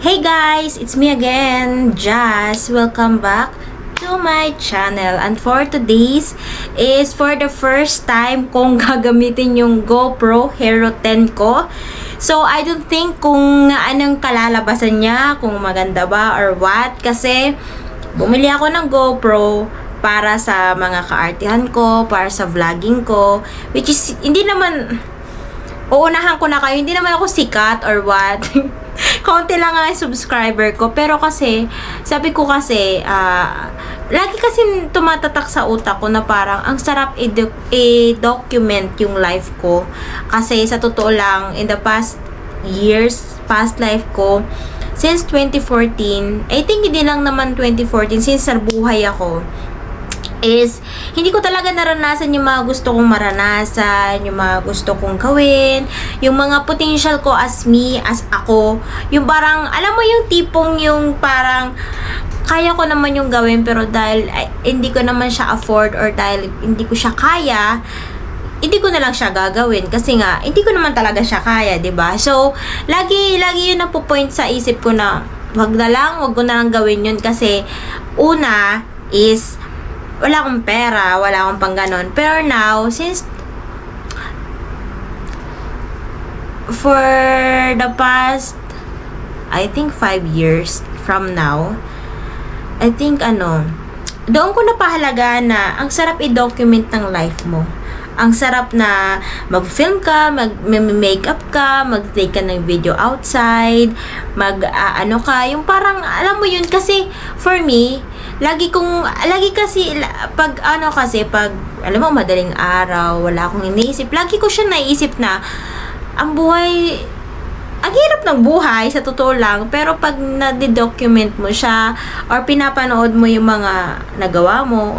Hey guys, it's me again, Jazz. Welcome back to my channel. And for today's is for the first time kong gagamitin yung GoPro Hero 10 ko. So, I don't think kung anong kalalabasan niya, kung maganda ba or what. Kasi, bumili ako ng GoPro para sa mga kaartihan ko, para sa vlogging ko. Which is, hindi naman, uunahan ko na kayo, hindi naman ako sikat or what. Konti lang ang subscriber ko. Pero kasi, sabi ko kasi, lagi kasi tumatatak sa utak ko na parang ang sarap i-document yung life ko. Kasi sa totoo lang, in the past years, past life ko, since 2014, I think hindi lang naman 2014, since buhay ako, is hindi ko talaga naranasan yung mga gusto kong maranasan, yung mga gusto kong gawin, yung mga potential ko as me, as ako, yung parang, alam mo yung tipong yung parang kaya ko naman yung gawin pero dahil hindi ko naman siya afford or dahil hindi ko siya kaya, hindi ko na lang siya gagawin kasi nga hindi ko naman talaga siya kaya, 'di ba? So, lagi yun na po-point sa isip ko na wag ko na lang gawin yun kasi una is wala akong pera, wala akong pang ganon. Pero now, since for the past I think 5 years from now, I think doon ko napahalagaan na ang sarap i-document ng life mo. Ang sarap na mag-film ka, mag-makeup ka, mag-take ka ng video outside, yung parang, alam mo yun, kasi, for me, lagi kasi, pag, alam mo, madaling araw, wala akong iniisip, lagi ko siya naisip na, ang buhay, ang hirap ng buhay, sa totoo lang, pero pag na-document mo siya, or pinapanood mo yung mga nagawa mo,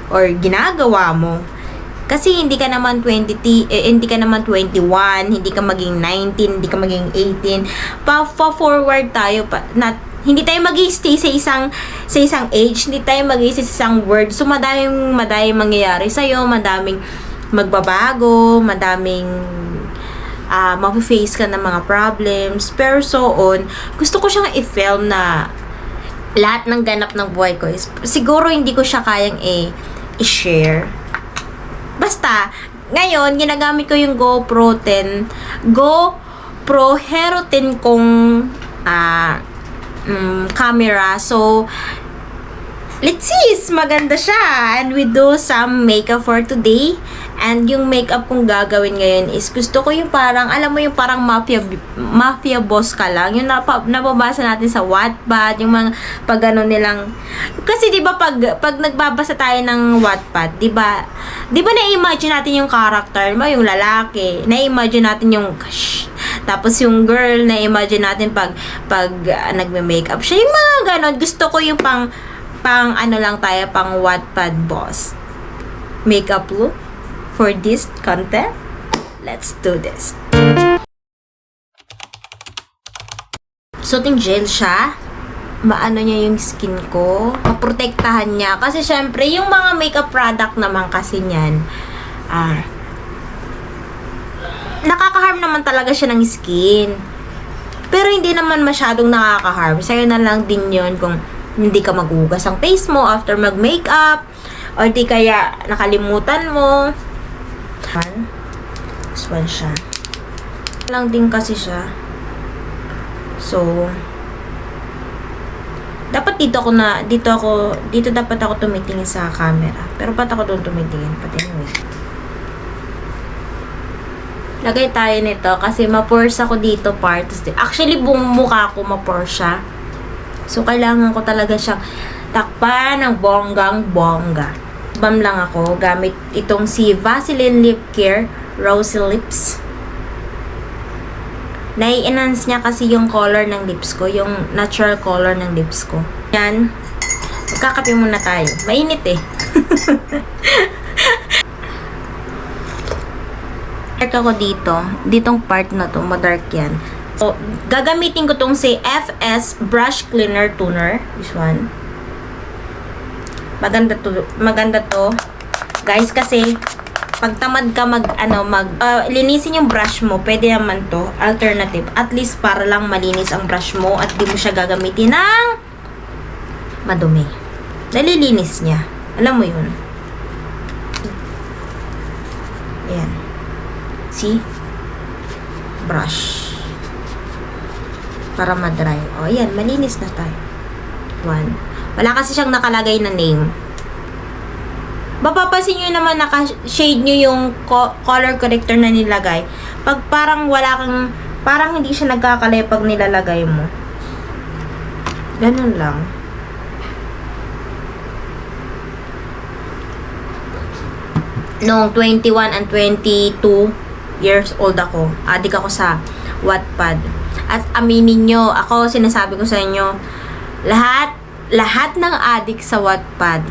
or ginagawa mo, kasi hindi ka naman 21, hindi ka maging 19, hindi ka maging 18. Pa-forward tayo hindi tayo mag-stay sa isang age, hindi tayo mag-stay sa isang word. So madaming mangyayari sa iyo, madaming magbabago, madaming ma-face ka ng mga problems. Pero so on, gusto ko siyang i-film na lahat ng ganap ng buhay ko is siguro hindi ko siya kayang i-share. Basta, ngayon, ginagamit ko yung GoPro Hero 10 kong camera. So, let's see, maganda siya. And we do some makeup for today. And yung makeup kong gagawin ngayon is gusto ko yung parang, alam mo yung parang mafia boss ka lang. Yung nababasa natin sa Wattpad, yung mga pag nilang, kasi di ba pag nagbabasa tayo ng Wattpad, di ba na-imagine natin yung character mo, yung lalaki, na-imagine natin yung tapos yung girl, na-imagine natin pag nagme-makeup siya, yung mga ganon. Gusto ko yung pang Wattpad boss makeup look for this content. Let's do this. Soothing gel siya. Maano niya yung skin ko. Maprotektahan niya. Kasi syempre, yung mga makeup product naman kasi niyan, nakaka-harm naman talaga siya ng skin. Pero hindi naman masyadong nakaka-harm. Sa'yo na lang din yun kung hindi ka maghugas ang face mo after mag-makeup, or di kaya nakalimutan mo. This one siya. Lang din kasi siya. So, dapat dito dapat ako tumitingin sa camera. Pero ba't ako doon tumitingin? Pati anyway. Lagay tayo nito kasi ma-pores ako dito parts. Actually, buong mukha ko ma-pores siya. So, kailangan ko talaga siyang takpan ng bonggang-bongga. Balm lang ako gamit itong si Vaseline Lip Care Rosy Lips. Nai-enhance niya kasi yung color ng lips ko, yung natural color ng lips ko. Yan. Magkakape muna tayo. Mainit eh. Dark ako ditong part na to, madark yan. So, gagamitin ko tong si FS Brush Cleaner Toner. This one. Maganda to. Guys, kasi pag tamad ka linisin yung brush mo, pwede naman to, alternative. At least para lang malinis ang brush mo at di mo siya gagamitin ng madumi. Nalilinis niya. Alam mo yun. Ayan. See? Brush. Para ma-dry. O, ayan. Malinis na tayo. Wala kasi siyang nakalagay na name. Mapapansin nyo naman naka-shade nyo yung color corrector na nilagay. Pag parang parang hindi siya nagkakalay pag nilalagay mo. Ganun lang. Noong 21 and 22 years old ako, adik ako sa Wattpad. At aminin nyo, sinasabi ko sa inyo, lahat ng adik sa Wattpad,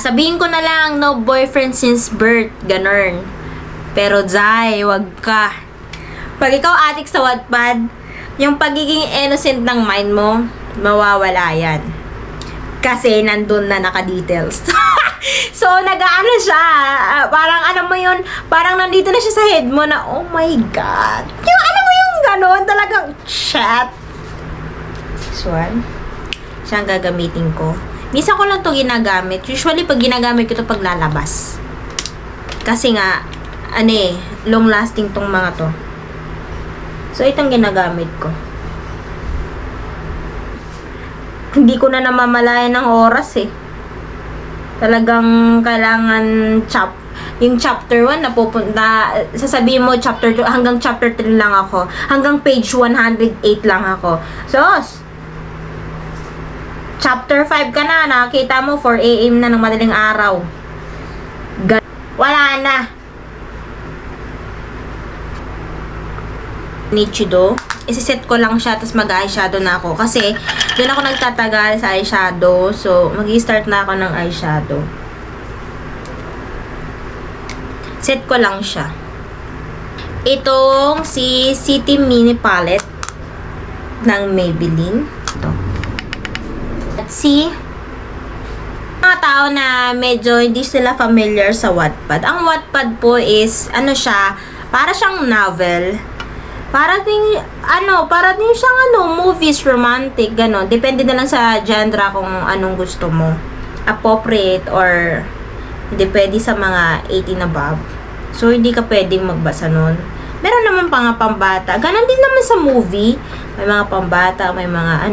sabihin ko na lang, no boyfriend since birth, ganun. Pero Zai, wag ka. Pag ikaw adik sa Wattpad, yung pagiging innocent ng mind mo, mawawala yan. Kasi nandun na naka-details. So, nag-ano siya, parang alam mo yun, parang nandito na siya sa head mo na, oh my God. Yung alam mo yung ganun, talagang chat. This one, siya ang gagamitin ko. Minsan ko lang to ginagamit. Usually, pag ginagamit ko to pag lalabas. Kasi nga, long lasting tong mga to. So, itong ginagamit ko. Hindi ko na namamalayan ng oras eh. Talagang kailangan yung chapter 1 napupunta, sasabihin mo chapter 2, hanggang chapter 3 lang ako. Hanggang page 108 lang ako. So, chapter 5 ka na, nakakita mo 4 AM na ng madaling araw. Wala na. Nichido. Isiset ko lang siya, tapos mag-eyeshadow na ako. Kasi, doon ako nagtatagal sa eyeshadow. So, mag-i-start na ako ng eyeshadow. Set ko lang siya. Itong si City Mini Palette ng Maybelline. Ito. At si mga tao na medyo hindi sila familiar sa Wattpad. Ang Wattpad po is, siya, para siyang novel. Para din siyang movies, romantic, gano'n. Depende na lang sa genre kung anong gusto mo. Appropriate or hindi pwede sa mga 18 above. So, hindi ka pwedeng magbasa nun. Meron naman pambata. Ganon din naman sa movie. May mga pambata, may mga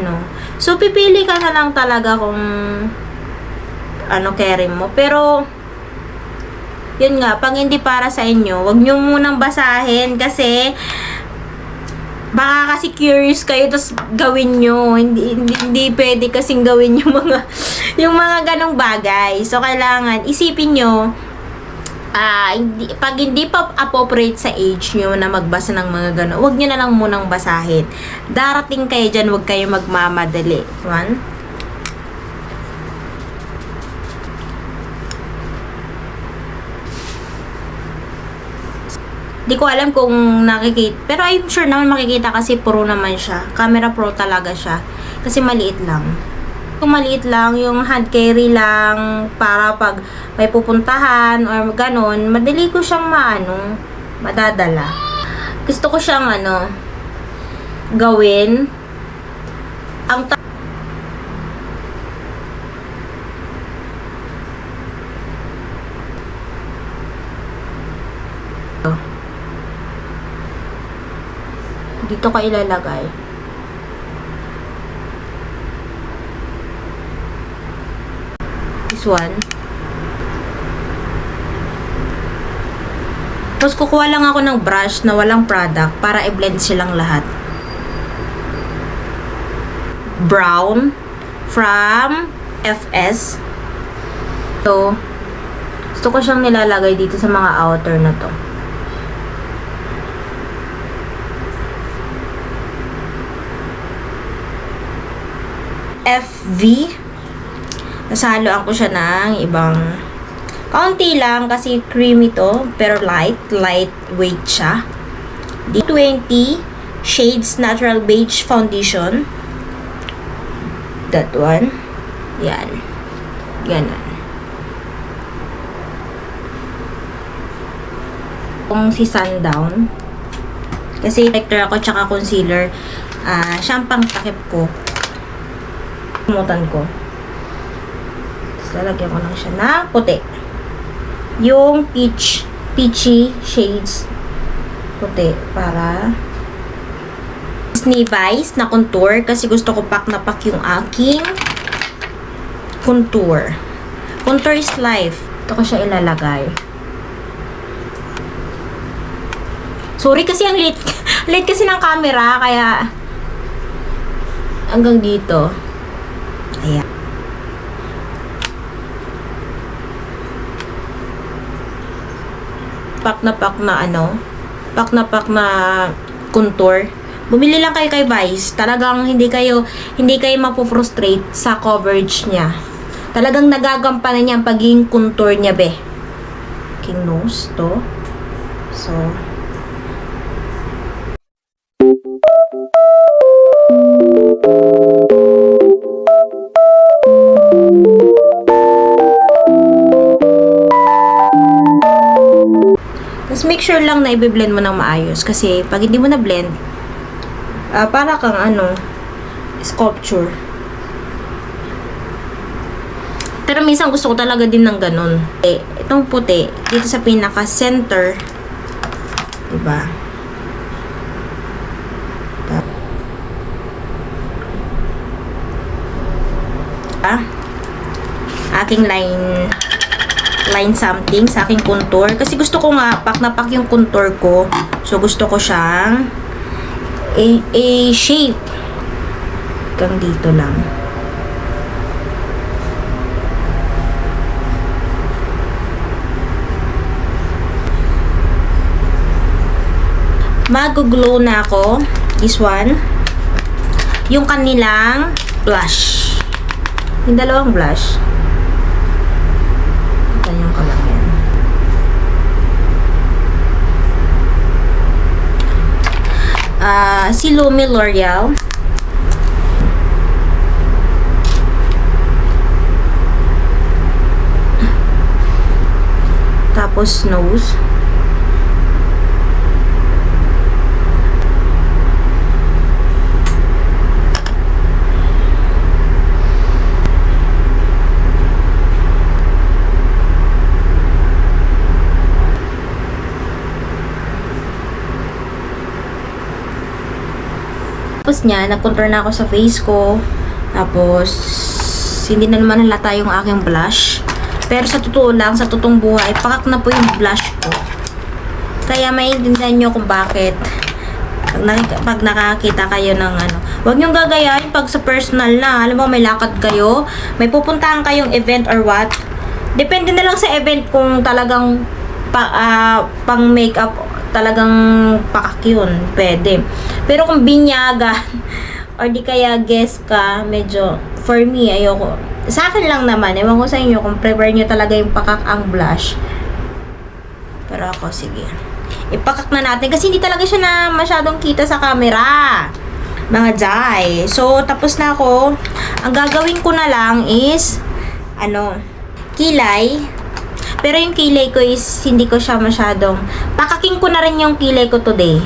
So, pipili ka na lang talaga kung carry mo. Pero, yun nga, pag hindi para sa inyo, wag nyo munang basahin kasi baka kasi curious kayo tapos gawin nyo. Hindi pwede kasing gawin yung mga ganong bagay. So, kailangan isipin nyo, pag hindi pa appropriate sa age nyo na magbasa ng mga ganon, wag nyo na lang munang basahin. Darating kayo dyan, wag kayo magmamadali. One. Di ko alam kung nakikita. Pero I'm sure naman makikita kasi pro naman siya. Camera pro talaga siya. Kasi maliit lang. Kung maliit lang, yung hand carry lang para pag may pupuntahan or ganon, madali ko siyang madadala. Gusto ko siyang gawin. Ang dito ka ilalagay. This one. Tapos kukuha lang ako ng brush na walang product para i-blend silang lahat. Brown from FS. So, gusto ko siyang nilalagay dito sa mga outer na to. FV. Nasaloan ko siya ng ibang kaunti lang kasi creamy to, pero lightweight siya. D20 Shades Natural Beige Foundation. That one. Yan. Ganun. Kung si Sundown. Kasi corrector ako tsaka concealer. Siya ang pangtakip ko. Kumutan ko. Tapos lalagyan ko lang siya na puti. Yung peachy shades puti para Vice na contour kasi gusto ko pak na pak yung aking contour. Contour is life. Ito ko siya ilalagay. Sorry kasi ang late kasi ng camera kaya hanggang dito. Ayan. Pak na contour. Bumili lang kayo kay Vice. Talagang hindi kayo mapufrustrate sa coverage niya. Talagang nagagampanan niya ang pagiging contour niya, be. King nose to. So, tapos make sure lang na i-blend mo ng maayos kasi pag hindi mo na blend, para kang sculpture. Pero minsan gusto ko talaga din ng ganun. Itong puti, dito sa pinaka-center, diba? Aking line something sa aking contour. Kasi gusto ko nga, pak na pak yung contour ko. So, gusto ko siyang a shape. Hanggang dito lang. Mag-glow na ako. This one. Yung kanilang blush. Yung dalawang blush. Ganyan ko lang yan. Si Lumi L'Oreal. Tapos nose. Tapos niya, nag-contour na ako sa face ko. Tapos, hindi na naman halata yung aking blush. Pero sa totoo lang, sa totoong buhay, pakak na po yung blush ko. Kaya maintindihan nyo kung bakit. Pag nakakita kayo ng huwag nyong gagayahin pag sa personal na. Alam mo, may lakad kayo, may pupuntahan kayong event or what. Depende na lang sa event kung talagang pang makeup talagang pakak yun, pwede. Pero kung binyaga or di kaya guess ka, medyo for me, ayoko. Sa akin lang naman, ewan ko sa inyo kung prefer nyo talaga yung pakak ang blush. Pero ako, sige. Ipakak na natin kasi hindi talaga siya na masyadong kita sa camera. Mga jay. So, tapos na ako. Ang gagawin ko na lang is kilay. Pero yung kilay ko is hindi ko siya masyadong pakaking ko na rin yung kilay ko today.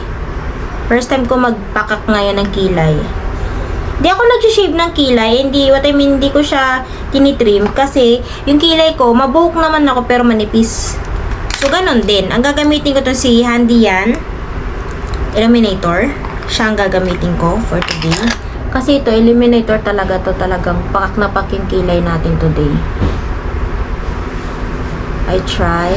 First time ko magpakak ngayon ng kilay. Hindi ako nag-shave ng kilay. Hindi ko siya tinitrim kasi yung kilay ko, mabuhok naman ako pero manipis. So, ganun din. Ang gagamitin ko to si Handian Illuminator. Siya ang gagamitin ko for today. Kasi ito, Illuminator talaga to. Talagang pakak na pak yung kilay natin today. I try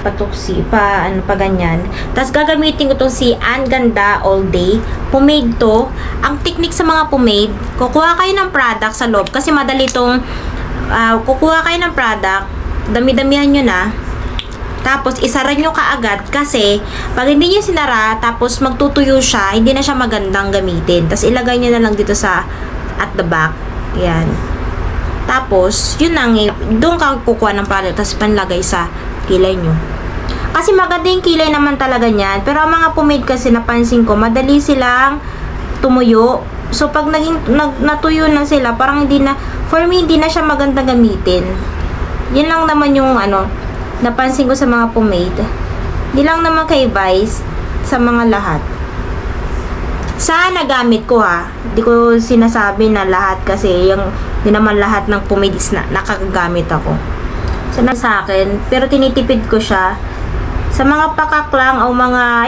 patuksi pa ganyan. Tapos gagamitin ko tong si Ang Ganda All Day pomade to. Ang technique sa mga pomade, kukuha kayo ng product sa loob kasi madali tong kukuha kayo ng product, dami-damihan nyo na, tapos isara nyo kaagad kasi pag hindi nyo sinara tapos magtutuyo siya, hindi na siya magandang gamitin. Tapos ilagay nyo na lang dito sa at the back. Yan. Tapos, yun lang doon ka kukuha ng product, tapos panlagay sa kilay nyo. Kasi maganda yung kilay naman talaga niyan. Pero ang mga pomade kasi napansin ko, madali silang tumuyo. So, pag natuyo na sila, parang for me, hindi na siya maganda gamitin. Yun lang naman yung napansin ko sa mga pomade. Di lang naman kay Vice, sa mga lahat. Sa nagamit ko ha, di ko sinasabi na lahat kasi yung di naman lahat ng pumidis na nakakagamit ako. So sa akin, pero tinitipid ko siya sa mga pakak lang o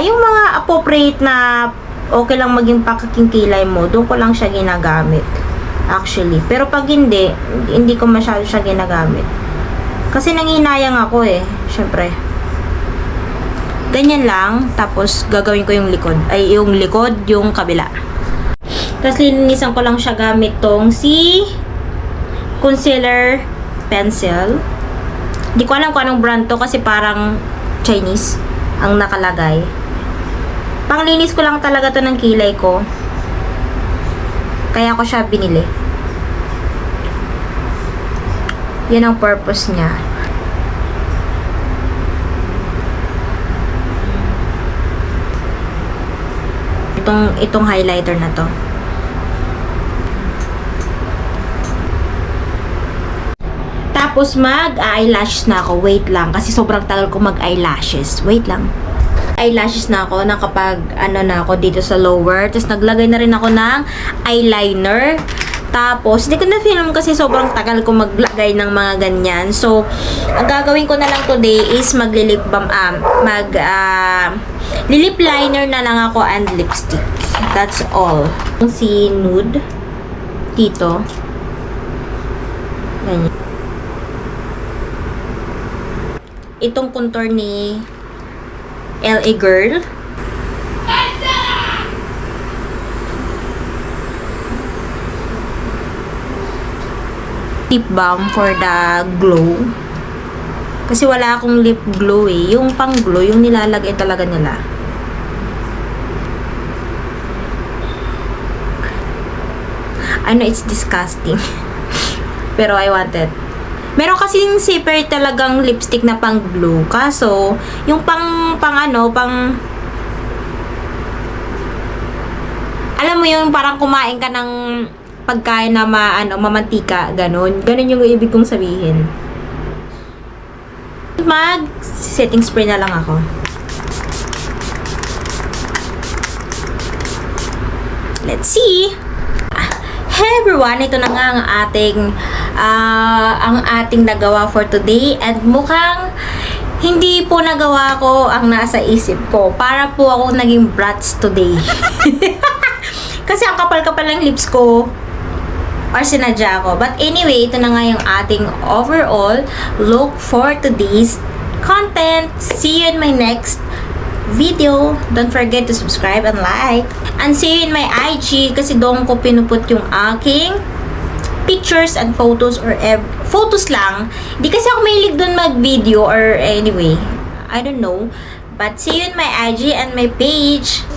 yung mga appropriate na okay lang maging pakaking kilay mo, doon ko lang siya ginagamit. Actually. Pero pag hindi ko masyado siya ginagamit. Kasi nangihinayang ako eh. Syempre. Ganyan lang. Tapos, gagawin ko yung likod. Ay, yung likod, yung kabila. Tapos, lininisan ko lang siya gamit tong si concealer pencil. Hindi ko alam kung anong brand to kasi parang Chinese ang nakalagay. Panglinis ko lang talaga to ng kilay ko. Kaya ko siya binili. Yan ang purpose niya. Itong highlighter na to. Tapos mag-eyelashes na ako. Wait lang. Kasi sobrang tagal ko mag-eyelashes. Wait lang. Eyelashes na ako. Nakapag na ako dito sa lower. Tapos naglagay na rin ako ng eyeliner. Tapos, hindi ko na film kasi sobrang tagal ko maglagay ng mga ganyan. So, ang gagawin ko na lang today is maglilip balm, lip liner na lang ako and lipstick. That's all. Si Nude dito. Ganyan. Itong contour ni LA Girl. Lip balm for the glow. Kasi wala akong lip glow eh. Yung pang glow, yung nilalagay talaga nila. I know it's disgusting. Pero I want it. Meron kasing separate talagang lipstick na pang glow. Kaso, yung alam mo yung parang kumain ka ng pagkain na mamantika, ganun yung ibig kong sabihin. Setting spray na lang ako. Let's see. Hey everyone, ito na nga ang ating nagawa for today, and mukhang hindi po nagawa ko ang nasa isip ko. Para po ako naging brats today. Kasi ang kapal-kapal ng lips ko. Or sinadya ko. But anyway, ito na nga yung ating overall look for today's content. See you in my next video. Don't forget to subscribe and like. And see you in my IG kasi doon ko pinuput yung aking pictures and photos or photos lang. Di kasi ako mahilig doon mag-video or anyway. I don't know. But see you in my IG and my page.